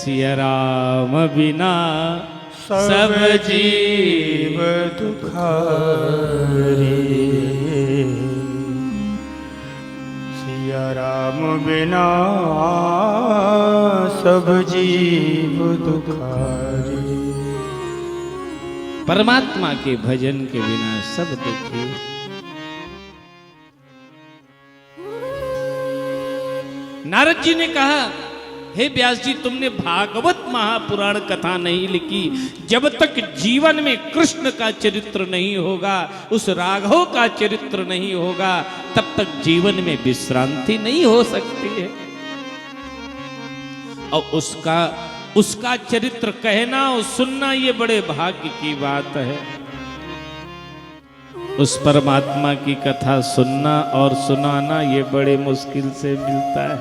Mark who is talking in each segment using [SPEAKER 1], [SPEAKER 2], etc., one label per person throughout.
[SPEAKER 1] सिया राम बिना सब जीव
[SPEAKER 2] दुखारे। सिया राम बिना सब जीव दुखारे।
[SPEAKER 1] परमात्मा के भजन के बिना सब दुखी। नारद जी ने कहा, हे व्यास जी, तुमने भागवत महापुराण कथा नहीं लिखी। जब तक जीवन में कृष्ण का चरित्र नहीं होगा, उस राघव का चरित्र नहीं होगा, तब तक जीवन में विश्रांति नहीं हो सकती है। और उसका चरित्र कहना और सुनना ये बड़े भाग्य की बात है। उस परमात्मा की कथा सुनना और सुनाना ये बड़े मुश्किल से मिलता है।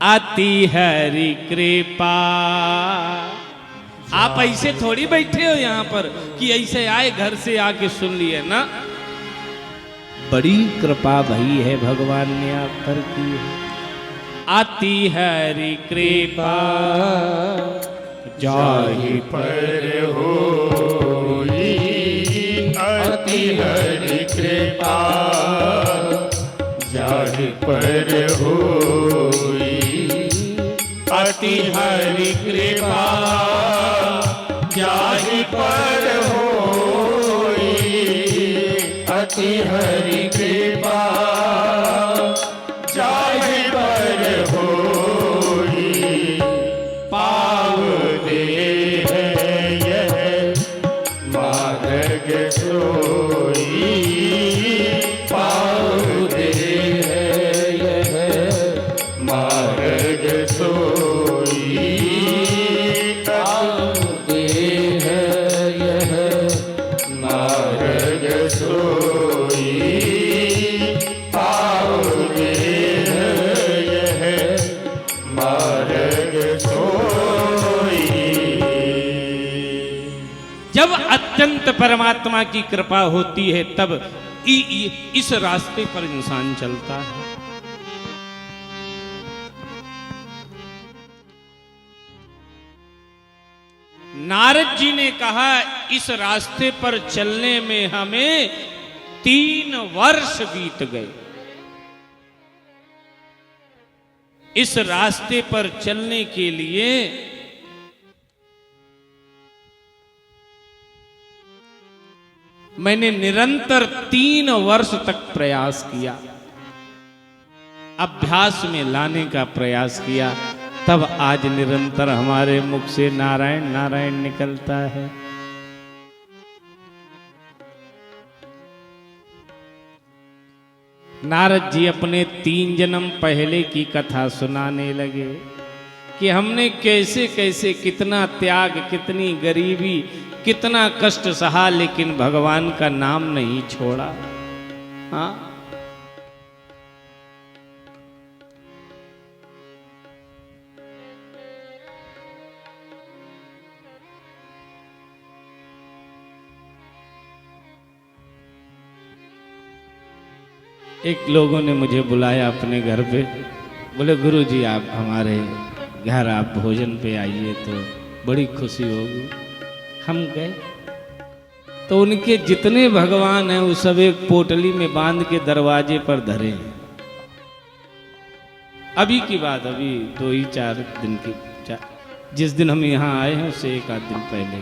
[SPEAKER 1] आती हरि कृपा। आप ऐसे थोड़ी बैठे हो यहाँ पर कि ऐसे आए घर से आके सुन लिए ना। बड़ी कृपा भई है भगवान ने आप पर की है। आती हरि कृपा
[SPEAKER 2] जाहि पर होई अति हरि कृपा। जाहि पर होई अति हरि कृपा। जाहि पर होई अति हरि कृपा। जाहि पर होई पाव दे है यह मार्ग सोई। पाव दे है यह मार्ग सोई। पाव दे है यह मार्ग सोई। पाव दे है यह मार्ग सोई।
[SPEAKER 1] जब अत्यंत परमात्मा की कृपा होती है तब इस रास्ते पर इंसान चलता है। नारद जी ने कहा, इस रास्ते पर चलने में हमें 3 वर्ष बीत गए। इस रास्ते पर चलने के लिए मैंने निरंतर 3 वर्ष तक प्रयास किया, अभ्यास में लाने का प्रयास किया। तब आज निरंतर हमारे मुख से नारायण नारायण निकलता है। नारद जी अपने 3 जन्म पहले की कथा सुनाने लगे कि हमने कैसे कैसे कितना त्याग, कितनी गरीबी, कितना कष्ट सहा, लेकिन भगवान का नाम नहीं छोड़ा। हाँ, एक लोगों ने मुझे बुलाया अपने घर पे, बोले गुरु जी आप हमारे घर आप भोजन पे आइए तो बड़ी खुशी होगी। हम गए तो उनके जितने भगवान हैं वो सब एक पोटली में बांध के दरवाजे पर धरे हैं। अभी की बात, अभी 2-4 दिन की, जिस दिन हम यहाँ आए हैं उससे 1 आध दिन पहले।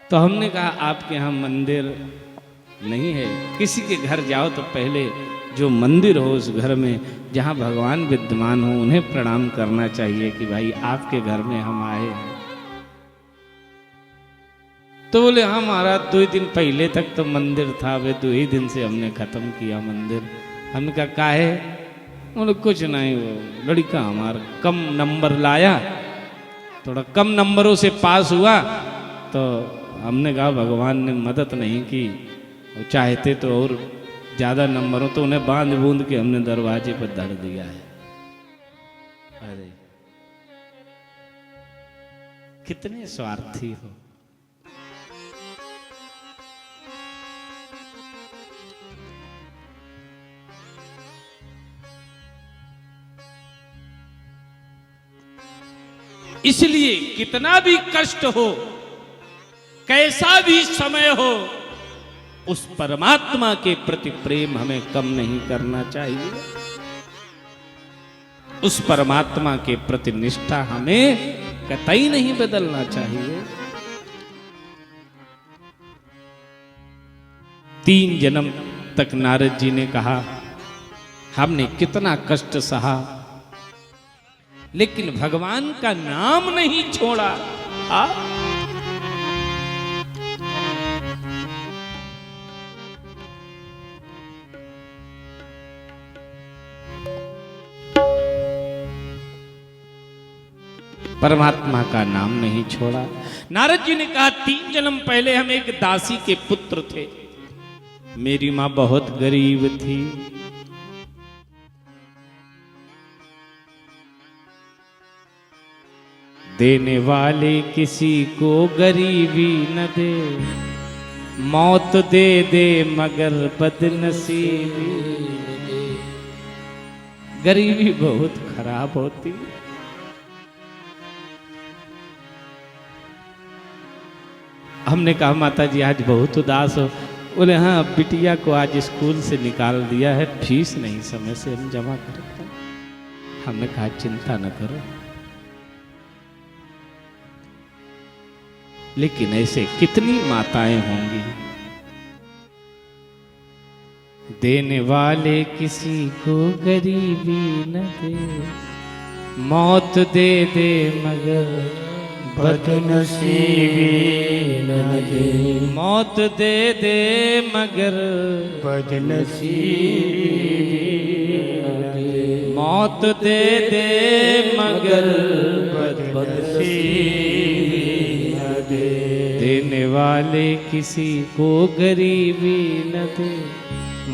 [SPEAKER 1] तो हमने कहा आपके यहाँ मंदिर नहीं है, किसी के घर जाओ तो पहले जो मंदिर हो उस घर में जहाँ भगवान विद्यमान हो उन्हें प्रणाम करना चाहिए कि भाई आपके घर में हम आए हैं। तो बोले हाँ महाराज 2 दिन पहले तक तो मंदिर था, वे 2 ही दिन से हमने खत्म किया मंदिर। हमने कहा काहे? बोले कुछ नहीं, वो लड़का हमारा कम नंबर लाया, थोड़ा कम नंबरों से पास हुआ तो हमने कहा भगवान ने मदद नहीं की, वो चाहते तो और ज़्यादा नंबर हो तो उन्हें बांध बूंद के हमने दरवाजे पर धर दिया है। अरे कितने स्वार्थी हो। इसलिए कितना भी कष्ट हो, कैसा भी समय हो, उस परमात्मा के प्रति प्रेम हमें कम नहीं करना चाहिए। उस परमात्मा के प्रति निष्ठा हमें कतई नहीं बदलना चाहिए। 3 जन्म तक नारद जी ने कहा हमने कितना कष्ट सहा, लेकिन भगवान का नाम नहीं छोड़ा। परमात्मा का नाम नहीं छोड़ा। नारद जी ने कहा 3 जन्म पहले हम एक दासी के पुत्र थे। मेरी मां बहुत गरीब थी। देने वाले किसी को गरीबी न दे, मौत दे दे मगर बदनसीबी। गरीबी बहुत खराब होती। हमने कहा माता जी आज बहुत उदास हो। बोले हाँ, बिटिया को आज स्कूल से निकाल दिया है, फीस नहीं समय से हम जमा करते। हमने कहा चिंता न करो। लेकिन ऐसे कितनी माताएं होंगी, देने वाले किसी को गरीबी न दे, मौत दे दे मगर
[SPEAKER 2] बदनसीबी न दे,
[SPEAKER 1] मौत दे दे मगर
[SPEAKER 2] बदनसीबी न दे,
[SPEAKER 1] मौत दे दे मगर
[SPEAKER 2] बदनसीबी न दे,
[SPEAKER 1] देने वाले किसी को गरीबी न दे,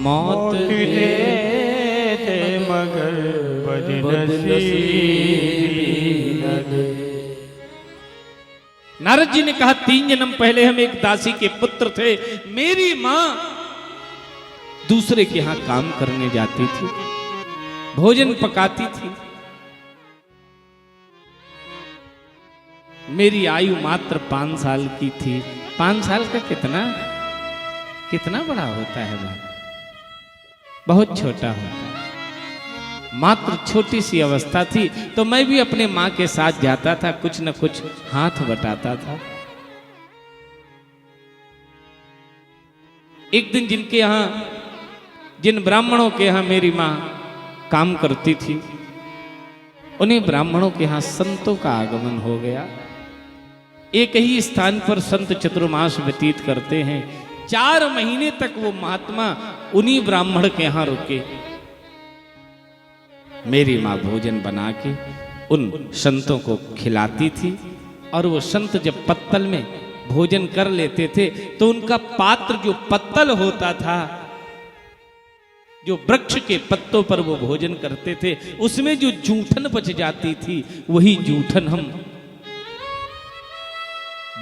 [SPEAKER 1] मौत दे
[SPEAKER 2] दे मगर बदनसीबी न दे।
[SPEAKER 1] नारद जी ने कहा 3 जन्म पहले हम एक दासी के पुत्र थे। मेरी मां दूसरे के यहां काम करने जाती थी, भोजन पकाती थी। मेरी आयु मात्र 5 साल की थी। 5 साल का कितना बड़ा होता है बाप, बहुत छोटा होता है। मात्र छोटी सी अवस्था थी तो मैं भी अपने मां के साथ जाता था, कुछ न कुछ हाथ बटाता था। एक दिन जिन ब्राह्मणों के यहां मेरी मां काम करती थी, उन्हीं ब्राह्मणों के यहां संतों का आगमन हो गया। एक ही स्थान पर संत चतुर्मास व्यतीत करते हैं। 4 महीने तक वो महात्मा उन्हीं ब्राह्मण के यहां रुके। मेरी मां भोजन बना के उन संतों को खिलाती थी, और वो संत जब पत्तल में भोजन कर लेते थे तो उनका पात्र जो पत्तल होता था, जो वृक्ष के पत्तों पर वो भोजन करते थे, उसमें जो जूठन बच जाती थी, वही जूठन हम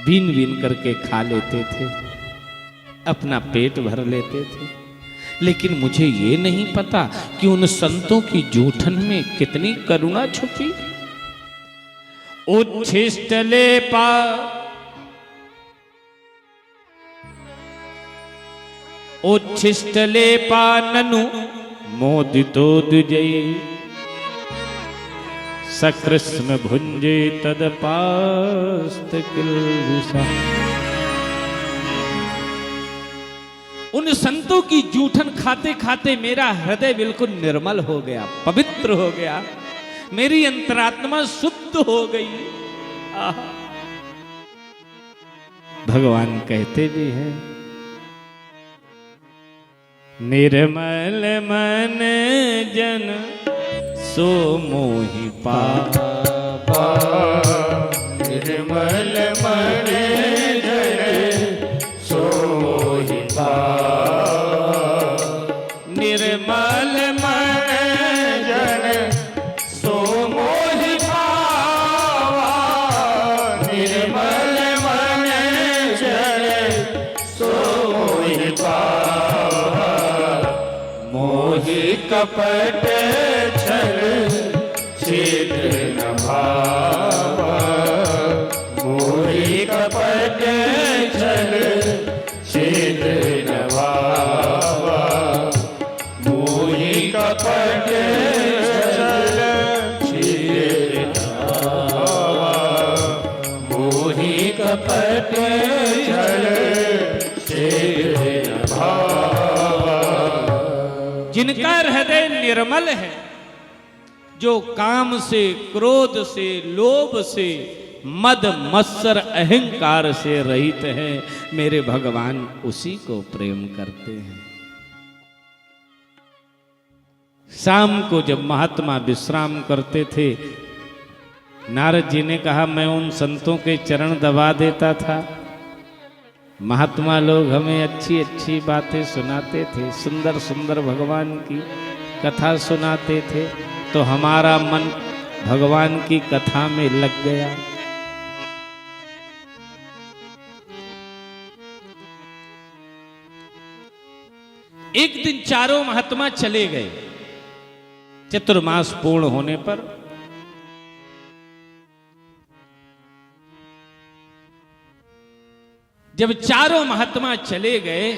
[SPEAKER 1] बीन बीन करके खा लेते थे, अपना पेट भर लेते थे। लेकिन मुझे ये नहीं पता कि उन संतों की जूठन में कितनी करुणा छुपी। उच्छिष्टले पा उच्छिष्टले पाननु मोदितो द्विजयी, सकृष्ण भुंजे तदपास्त किल्बिषा। उन संतों की जूठन खाते खाते मेरा हृदय बिल्कुल निर्मल हो गया, पवित्र हो गया, मेरी अंतरात्मा शुद्ध हो गई। भगवान कहते भी हैं, निर्मल मन जन सो मोहि पावा,
[SPEAKER 2] निर्मल मन जन सो मोहि पावा, निर्मल मन जन सो मोहि पावा, निर्मल मन जन सो मोहि पावा, मोहि कपट छल छिद्र न भावा, कपट छल तेरे न भावा।
[SPEAKER 1] जिनका हृदय निर्मल है, जो काम से, क्रोध से, लोभ से, मद मत्सर अहंकार से रहित है, मेरे भगवान उसी को प्रेम करते हैं। शाम को जब महात्मा विश्राम करते थे, नारद जी ने कहा मैं उन संतों के चरण दबा देता था। महात्मा लोग हमें अच्छी अच्छी बातें सुनाते थे, सुंदर सुंदर भगवान की कथा सुनाते थे, तो हमारा मन भगवान की कथा में लग गया। एक दिन चारों महात्मा चले गए। चतुर्मास पूर्ण होने पर जब चारों महात्मा चले गए,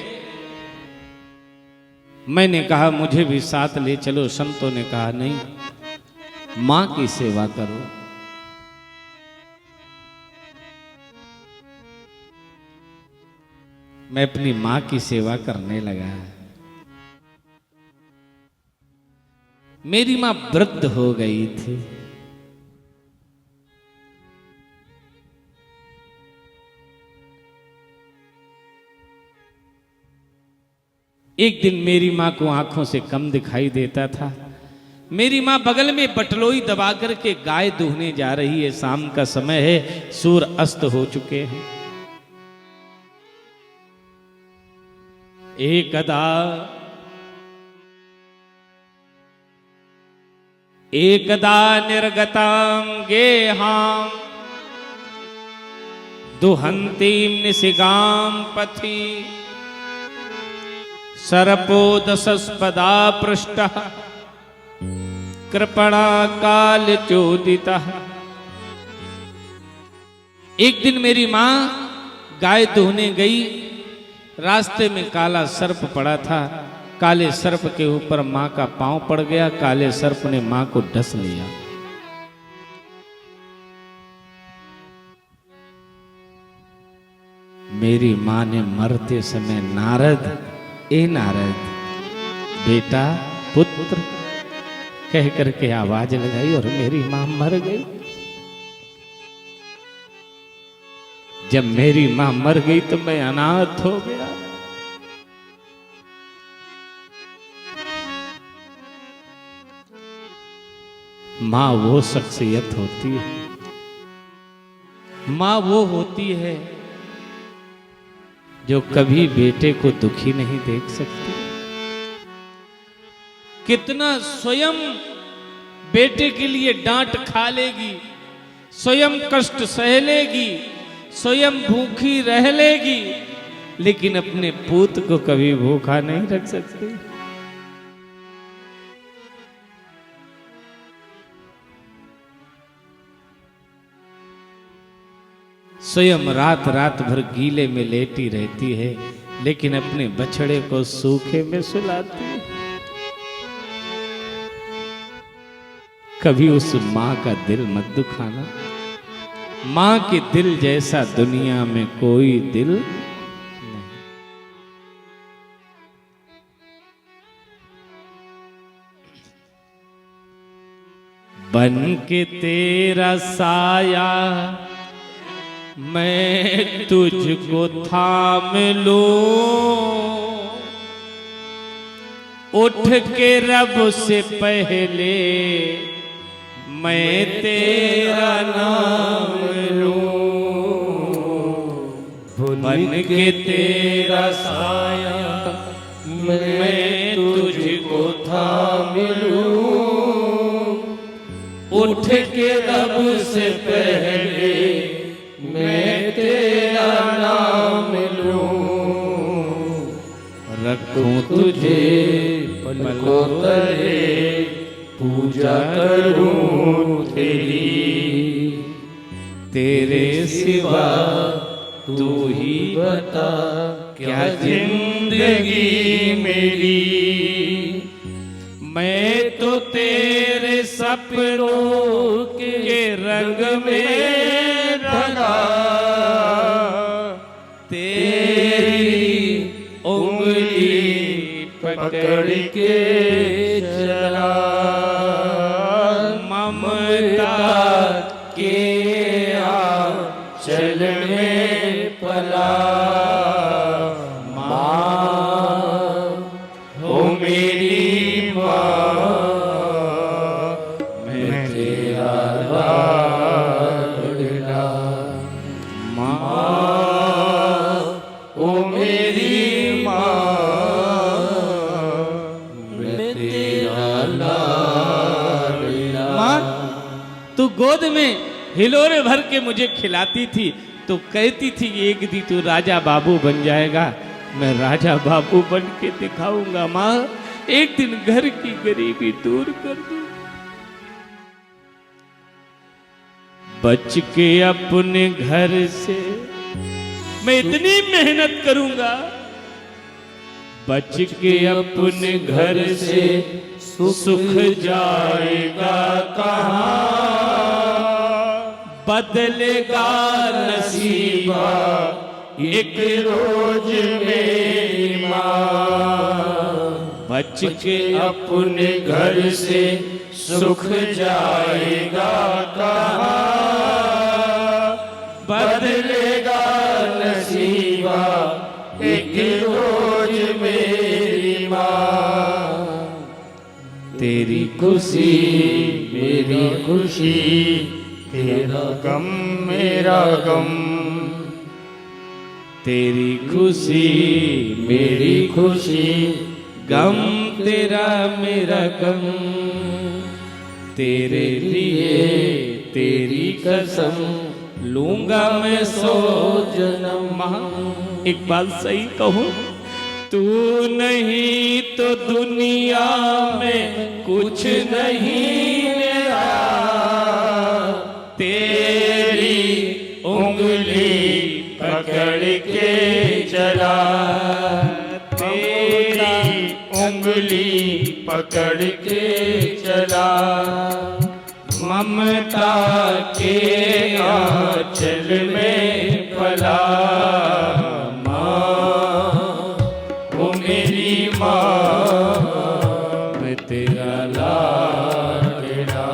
[SPEAKER 1] मैंने कहा मुझे भी साथ ले चलो। संतों ने कहा नहीं, मां की सेवा करो। मैं अपनी मां की सेवा करने लगा। मेरी मां वृद्ध हो गई थी। एक दिन मेरी मां को आंखों से कम दिखाई देता था। मेरी मां बगल में बटलोई दबा करके गाय दूहने जा रही है। शाम का समय है, सूर्य अस्त हो चुके हैं। एकदा निर्गतां गेहां दुहंतीं निशिगां पथि सर्पो दशस्पदा पृष्टः कृपणा काल चोदितः। एक दिन मेरी मां गाय दुहने गई। रास्ते में काला सर्प पड़ा था। काले सर्प के ऊपर मां का पांव पड़ गया। काले सर्प ने मां को डस लिया। मेरी मां ने मरते समय नारद, ए नारद, बेटा, पुत्र कह करके आवाज लगाई और मेरी मां मर गई। जब मेरी मां मर गई तो मैं अनाथ हो गया। मां वो शख्सियत होती है, मां वो होती है जो कभी बेटे को दुखी नहीं देख सकती। कितना स्वयं बेटे के लिए डांट खा लेगी, स्वयं कष्ट सह लेगी, स्वयं भूखी रह लेगी, लेकिन अपने पूत को कभी भूखा नहीं रख सकती। स्वयं रात रात भर गीले में लेटी रहती है, लेकिन अपने बछड़े को सूखे में सुलाती है। कभी उस मां का दिल मत दुखाना। मां के दिल जैसा दुनिया में कोई दिल नहीं। बन के तेरा साया मैं तुझको थाम लूं, उठ के रब से पहले मैं तेरा नाम लूं। बन के तेरा साया मैं तुझको थाम लूं, उठ के रब से पहले मैं तेरा नाम लूं। रखूं तुझे पलकों तले, पूजा करूं तेरी, तेरे सिवा तू ही बता क्या जिंदगी मेरी। मैं तो तेरे सपनों के रंग में ढला,
[SPEAKER 2] पकड़ के चला,
[SPEAKER 1] ममता
[SPEAKER 2] के आंचल में पला। माँ हो मेरी माँ, मैं तेरा लाडला। माँ ओ मेरी माँ, मैं तेरा लाडला।
[SPEAKER 1] माँ, तू गोद में हिलोरे भर के मुझे खिलाती थी, तो कहती थी एक दिन तू राजा बाबू बन जाएगा। मैं राजा बाबू बन के दिखाऊंगा माँ, एक दिन घर की गरीबी दूर कर दूं। बच के अपने घर से मैं इतनी मेहनत करूंगा, बच के अपने घर से सुख जाएगा कहाँ, बदलेगा नसीबा
[SPEAKER 2] एक रोज मेरी माँ। बच के अपने घर से सुख जाएगा कहाँ, बदलेगा नसीबा एक रोज मेरी माँ। तेरी खुशी मेरी खुशी, तेरा गम मेरा गम।
[SPEAKER 1] तेरी खुशी
[SPEAKER 2] मेरी खुशी,
[SPEAKER 1] गम तेरा मेरा गम। तेरे लिए तेरी कसम लूंगा मैं 100 जन्म। एक बात सही कहूं, तू नहीं तो दुनिया में कुछ नहीं मेरा।
[SPEAKER 2] तेरी उंगली पकड़ के चला, तेरी उंगली पकड़ के चला। ममता के आंचल में पला। माँ वो मेरी माँ, मैं तेरा लाडला।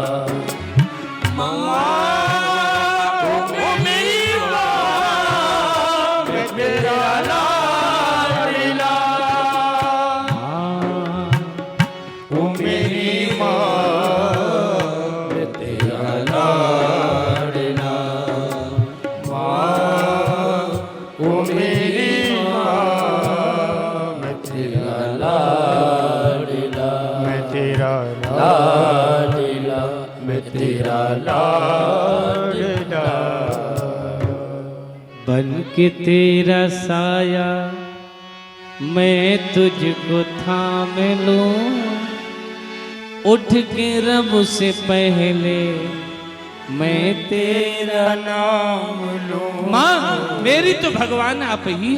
[SPEAKER 1] बन के तेरा साया मैं तुझको थाम लूं, उठ के रब से पहले मैं तेरा नाम लूं। माँ, मेरी तो भगवान आप ही,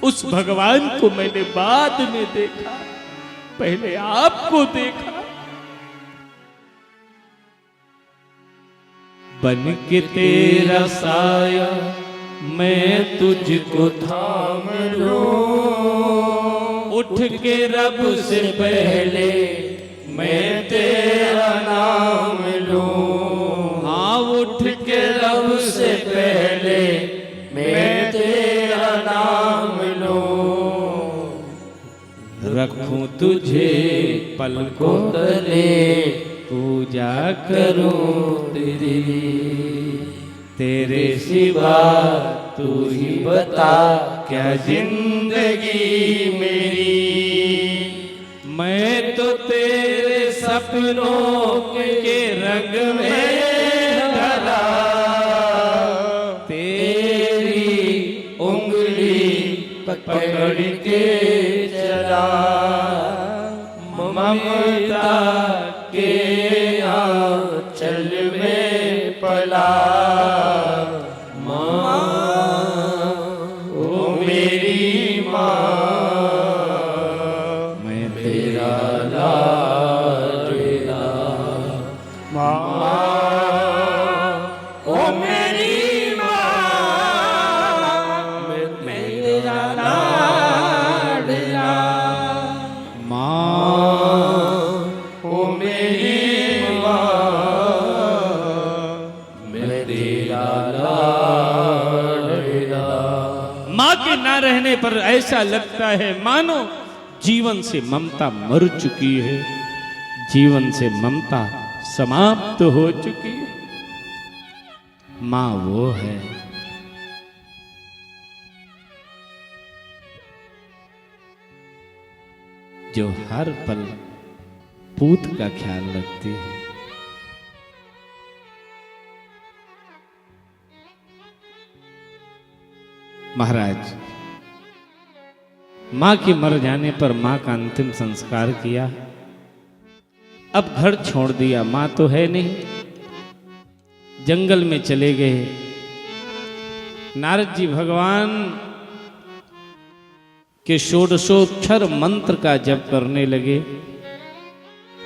[SPEAKER 1] उस भगवान को मैंने बाद में देखा, पहले आपको देखा। बन के तेरा साया मैं तुझको थाम लूं, उठ के रब से पहले मैं तेरा नाम लूं। हाँ, उठ के रब से पहले मैं तेरा नाम लूं। रखूं तुझे पलकों तले, पूजा करूं तेरी। तेरे सिवा तू ही बता क्या जिंदगी मेरी। मैं तो तेरे सपनों के रंग में ढला, तेरी उंगली पकड़ के चला। ममता के आंचल में पला। माँ ओ मेरी माँ, मैं तेरा लाडला। माँ ओ मेरी माँ, मैं तेरा लाडला।
[SPEAKER 2] तेरा लाडला।
[SPEAKER 1] माँ के ना रहने पर ऐसा लगता है मानो जीवन से ममता मर चुकी है, जीवन से ममता समाप्त हो चुकी है। माँ वो है जो हर पल पूत का ख्याल रखती है। महाराज, मां के मर जाने पर मां का अंतिम संस्कार किया। अब घर छोड़ दिया, मां तो है नहीं, जंगल में चले गए। नारद जी भगवान के षोडशोक्षर मंत्र का जप करने लगे।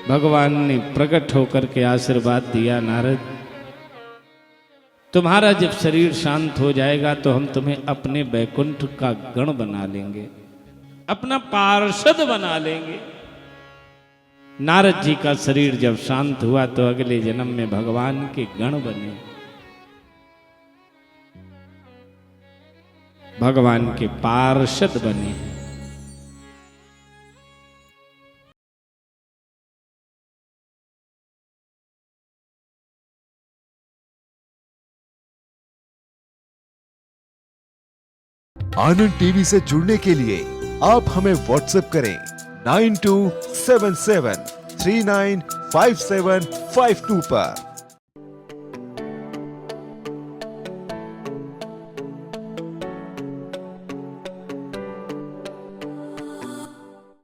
[SPEAKER 1] भगवान ने प्रकट होकर के आशीर्वाद दिया, नारद तुम्हारा जब शरीर शांत हो जाएगा तो हम तुम्हें अपने बैकुंठ का गण बना लेंगे, अपना पार्षद बना लेंगे। नारद जी का शरीर जब शांत हुआ तो अगले जन्म में भगवान के गण बने, भगवान के पार्षद बने।
[SPEAKER 3] आनंद टीवी से जुड़ने के लिए आप हमें व्हाट्सएप करें 9277395752 पर।